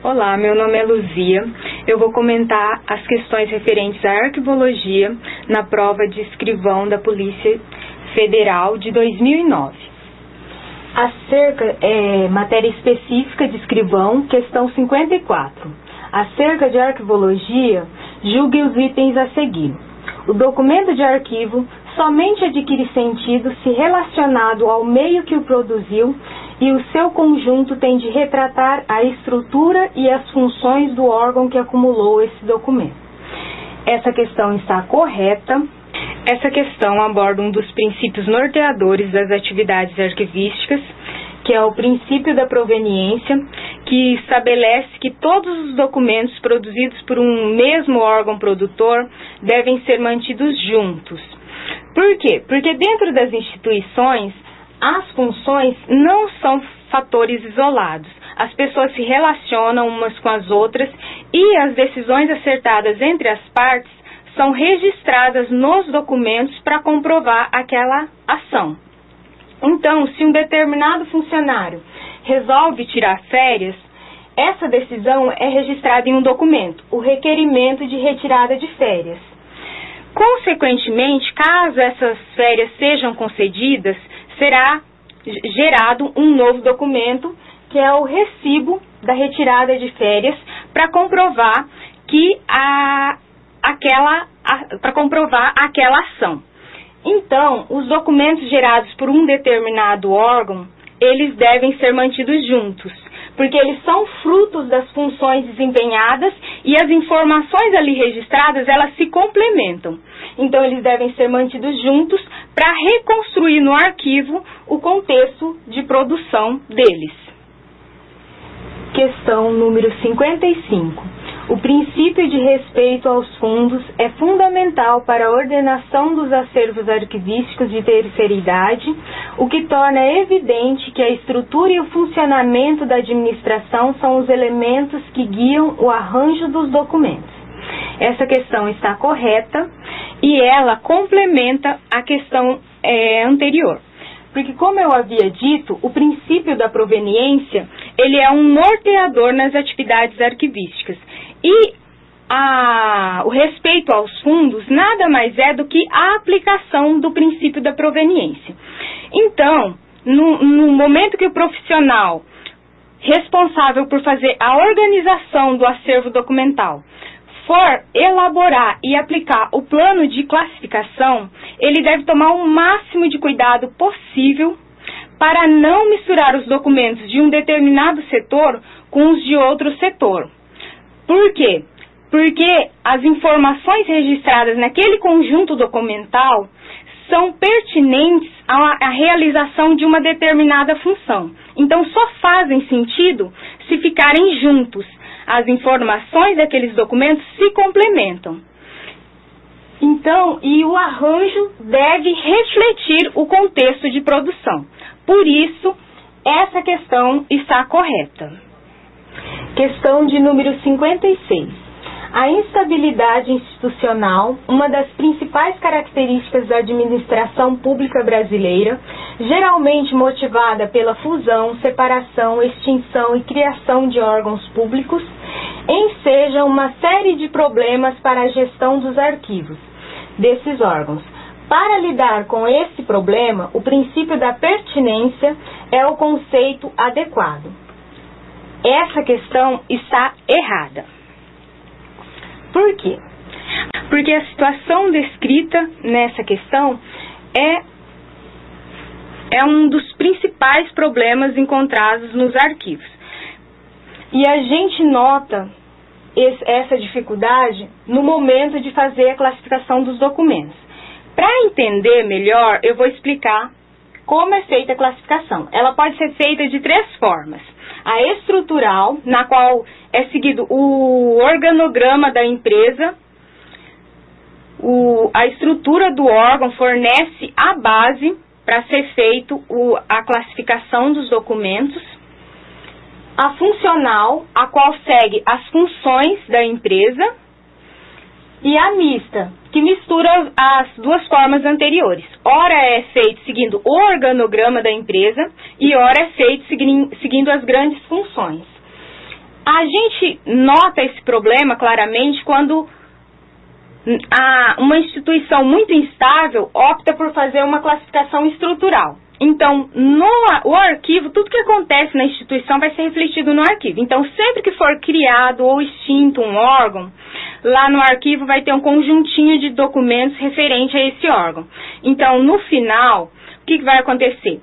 Olá, meu nome é Luzia. Eu vou comentar as questões referentes à arquivologia na prova de escrivão da Polícia Federal de 2009. Matéria específica de escrivão, questão 54. Acerca de arquivologia, julgue os itens a seguir. O documento de arquivo somente adquire sentido se relacionado ao meio que o produziu e o seu conjunto tem de retratar a estrutura e as funções do órgão que acumulou esse documento. Essa questão está correta. Essa questão aborda um dos princípios norteadores das atividades arquivísticas, que é o princípio da proveniência, que estabelece que todos os documentos produzidos por um mesmo órgão produtor devem ser mantidos juntos. Por quê? Porque dentro das instituições, as funções não são fatores isolados. As pessoas se relacionam umas com as outras e as decisões acertadas entre as partes são registradas nos documentos para comprovar aquela ação. Então, se um determinado funcionário resolve tirar férias, essa decisão é registrada em um documento, o requerimento de retirada de férias. Consequentemente, caso essas férias sejam concedidas, será gerado um novo documento, que é o recibo da retirada de férias, para comprovar aquela ação. Então, os documentos gerados por um determinado órgão, eles devem ser mantidos juntos, porque eles são frutos das funções desempenhadas e as informações ali registradas, elas se complementam. Então, eles devem ser mantidos juntos para reconstruir no arquivo o contexto de produção deles. Questão número 55. O princípio de respeito aos fundos é fundamental para a ordenação dos acervos arquivísticos de terceira idade, o que torna evidente que a estrutura e o funcionamento da administração são os elementos que guiam o arranjo dos documentos. Essa questão está correta e ela complementa a questão anterior. Porque, como eu havia dito, o princípio da proveniência, ele é um norteador nas atividades arquivísticas. E o respeito aos fundos nada mais é do que a aplicação do princípio da proveniência. Então, no momento que o profissional responsável por fazer a organização do acervo documental for elaborar e aplicar o plano de classificação, ele deve tomar o máximo de cuidado possível para não misturar os documentos de um determinado setor com os de outro setor. Por quê? Porque as informações registradas naquele conjunto documental são pertinentes à realização de uma determinada função. Então, só fazem sentido se ficarem juntos. As informações daqueles documentos se complementam. Então, e o arranjo deve refletir o contexto de produção. Por isso, essa questão está correta. Questão de número 56. A instabilidade institucional, uma das principais características da administração pública brasileira, geralmente motivada pela fusão, separação, extinção e criação de órgãos públicos, enseja uma série de problemas para a gestão dos arquivos desses órgãos. Para lidar com esse problema, o princípio da pertinência é o conceito adequado. Essa questão está errada. Por quê? Porque a situação descrita nessa questão é um dos principais problemas encontrados nos arquivos. E a gente nota essa dificuldade no momento de fazer a classificação dos documentos. Para entender melhor, eu vou explicar como é feita a classificação. Ela pode ser feita de 3 formas. A estrutural, na qual é seguido o organograma da empresa, a estrutura do órgão fornece a base para ser feito a classificação dos documentos. A funcional, a qual segue as funções da empresa. E a mista, que mistura as duas formas anteriores. Ora é feito seguindo o organograma da empresa e ora é feito seguindo as grandes funções. A gente nota esse problema claramente quando uma instituição muito instável opta por fazer uma classificação estrutural. Então, o arquivo, tudo que acontece na instituição vai ser refletido no arquivo. Então, sempre que for criado ou extinto um órgão, lá no arquivo vai ter um conjuntinho de documentos referente a esse órgão. Então, no final, o que vai acontecer?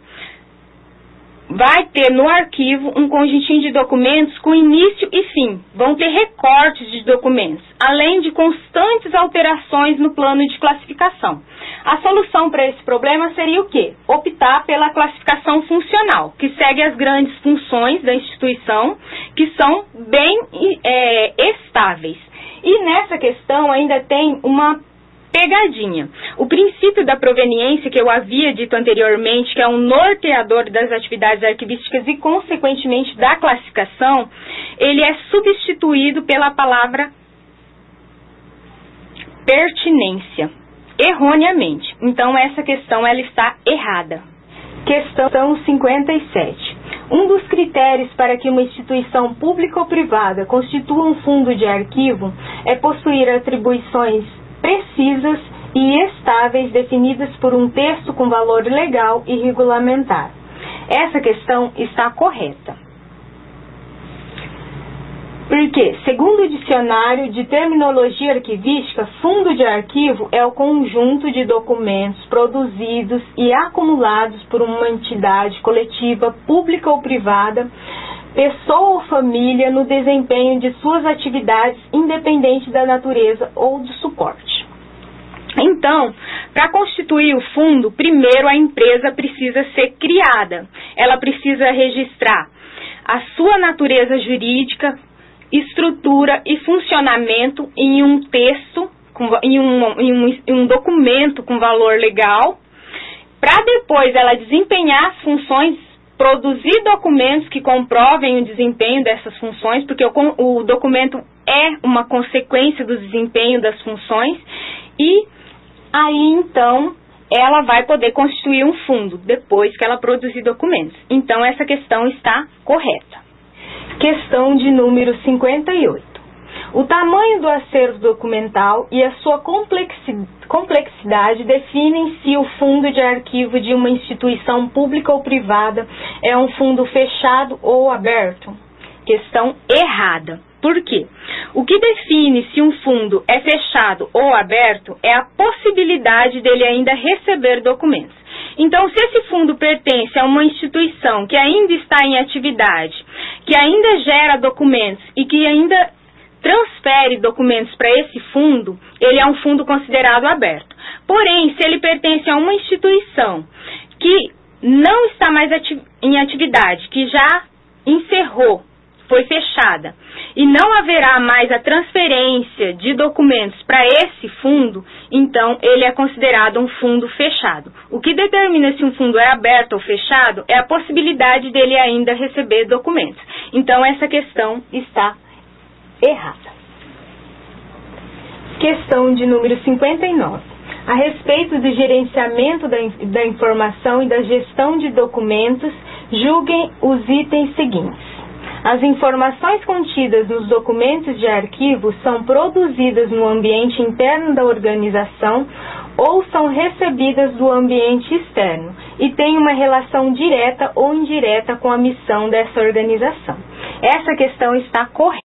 Vai ter no arquivo um conjuntinho de documentos com início e fim. Vão ter recortes de documentos, além de constantes alterações no plano de classificação. A solução para esse problema seria o quê? Optar pela classificação funcional, que segue as grandes funções da instituição, que são bem estáveis. E nessa questão ainda tem uma pegadinha. O princípio da proveniência, que eu havia dito anteriormente, que é um norteador das atividades arquivísticas e, consequentemente, da classificação, ele é substituído pela palavra pertinência, erroneamente. Então, essa questão ela está errada. Questão 57. Um dos critérios para que uma instituição pública ou privada constitua um fundo de arquivo é possuir atribuições precisas e estáveis definidas por um texto com valor legal e regulamentar. Essa questão está correta. Porque, segundo o dicionário de terminologia arquivística, fundo de arquivo é o conjunto de documentos produzidos e acumulados por uma entidade coletiva, pública ou privada, pessoa ou família, no desempenho de suas atividades, independente da natureza ou do suporte. Então, para constituir o fundo, primeiro a empresa precisa ser criada. Ela precisa registrar a sua natureza jurídica, estrutura e funcionamento em um texto, em um documento com valor legal, para depois ela desempenhar as funções, produzir documentos que comprovem o desempenho dessas funções, porque o documento é uma consequência do desempenho das funções, e aí então ela vai poder constituir um fundo, depois que ela produzir documentos. Então essa questão está correta. Questão de número 58. O tamanho do acervo documental e a sua complexidade definem se o fundo de arquivo de uma instituição pública ou privada é um fundo fechado ou aberto. Questão errada. Por quê? O que define se um fundo é fechado ou aberto é a possibilidade dele ainda receber documentos. Então, se esse fundo pertence a uma instituição que ainda está em atividade, que ainda gera documentos e que ainda transfere documentos para esse fundo, ele é um fundo considerado aberto. Porém, se ele pertence a uma instituição que não está mais em atividade, que já encerrou, foi fechada, e não haverá mais a transferência de documentos para esse fundo, então ele é considerado um fundo fechado. O que determina se um fundo é aberto ou fechado é a possibilidade dele ainda receber documentos. Então essa questão está errada. Questão de número 59. A respeito do gerenciamento da informação e da gestão de documentos, julguem os itens seguintes. As informações contidas nos documentos de arquivo são produzidas no ambiente interno da organização ou são recebidas do ambiente externo e têm uma relação direta ou indireta com a missão dessa organização. Essa questão está correta.